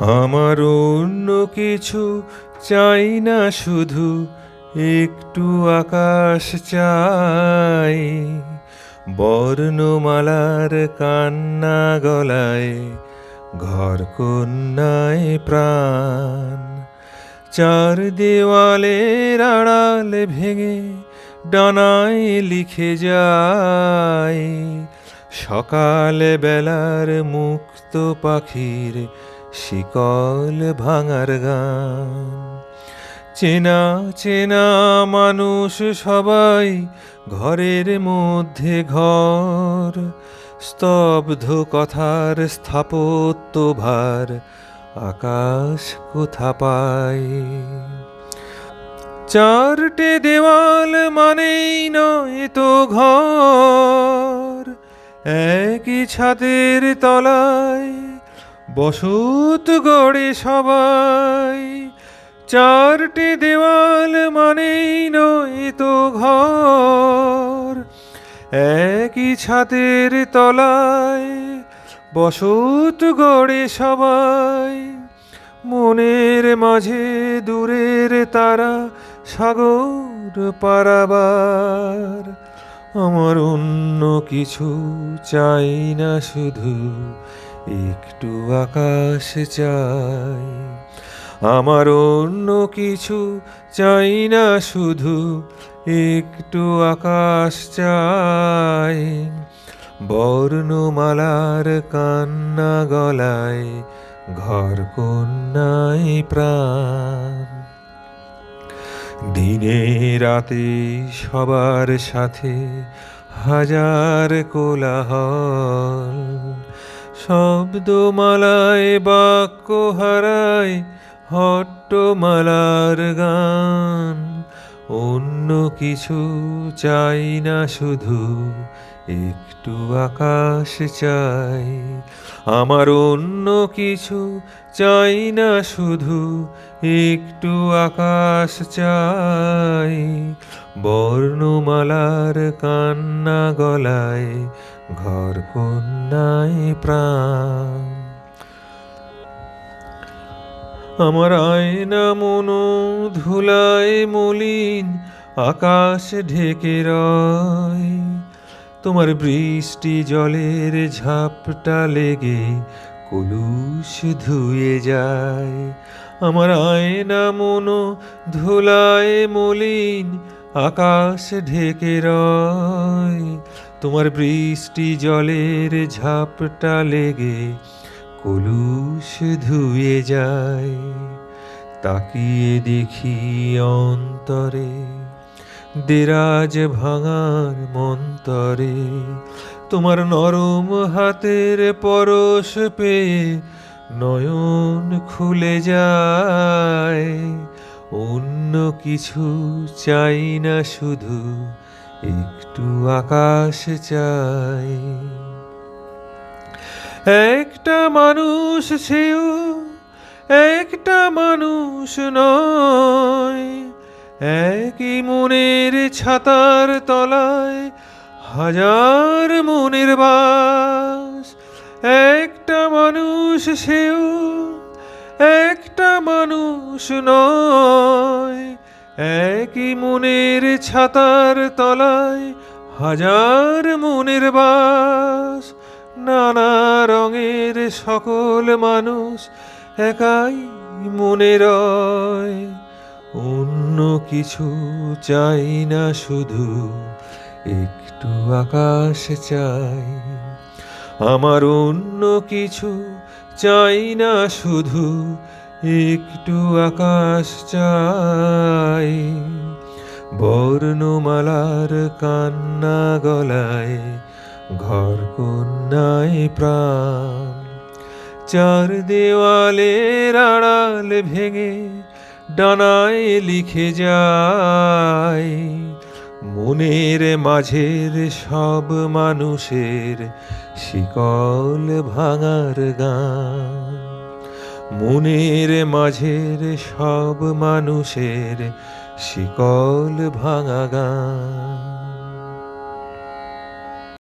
আমার অন্য কিছু চাই না, শুধু একটু আকাশ চাই। বর্ণমালার কান্না গলায়, ঘর কন্যায় প্রাণ। চার দেওয়ালের আড়াল ভেঙে ডানায় লিখে যায় সকাল বেলার মুক্ত পাখির শিকল ভাঙার গান। চেনা চেনা মানুষ সবাই, ঘরের মধ্যে ঘর। স্তব্ধ কথার স্থাপত্য ভার আকাশ কোথা পায়। চারটে দেওয়াল মানেই নয় তো ঘর, একই ছাদের তলায় বসত গড়ে সবাই। চারটে দেওয়াল মানেই নয় তো ঘর, একই ছাদের তলায় বসত গড়ে সবাই। মনের মাঝে দূরের তারা, সাগর পারাবার। আমার অন্য কিছু চাই না, শুধু একটু আকাশ চাই। আমার অন্য কিছু চাই না, শুধু একটু আকাশ চাই। বর্ণমালার কান্না গলায়, ঘর কন্যায় প্রাণ। দিনে রাতে সবার সাথে হাজার কোলাহল, শব্দমালায় বাক্য হারায় হট্টমালার গান। অন্য কিছু চাই না, শুধু একটু আকাশ চাই। আমার অন্য কিছু চাই না, শুধু একটু আকাশ চাই। বর্ণমালার কান্না গলায়, ঘর কন্যায় প্রাণ। আমার আয়না মনো ধুলায় মলিন, আকাশ ঢেকে রয়। তোমার বৃষ্টি জলের ঝাপটা লেগে কলুষ ধুয়ে যায়। আমার আয়না মনো ধুলায় মলিন, আকাশ ঢেকে রয়। তোমার বৃষ্টি জলের ঝাপটা লেগে কলুষ ধুয়ে যায়। তাকিয়ে দেখি অন্তরে, দেরাজ ভাঙার মন্তরে। তোমার নরম হাতের পরশ পেয়ে নয়ন খুলে যায়। অন্য কিছু চাই না, শুধু একটু আকাশ চাই। একটা মানুষ, সেও একটা মানুষ নয়। একই মনের ছাতার তলায় হাজার মনের বাস। একটা মানুষ, সেও একটা মানুষ নয়। একই মনের ছাতার তলায় হাজার মনের বাস। নানা রঙের সকল মানুষ একাই মনে রয়। অন্য কিছু চাই না, শুধু একটু আকাশ চাই। আমার অন্য কিছু চাই না, শুধু একটু আকাশ চাই। বর্ণমালার কান্না গলায়, ঘর কন্যায় প্রাণ। চার দেওয়ালের আড়াল ভেঙে ডানায় লিখে যায় মনের মাঝের সব মানুষের শিকল ভাঙার গান। মনের মাঝের সব মানুষের শিকল ভাঙা গান।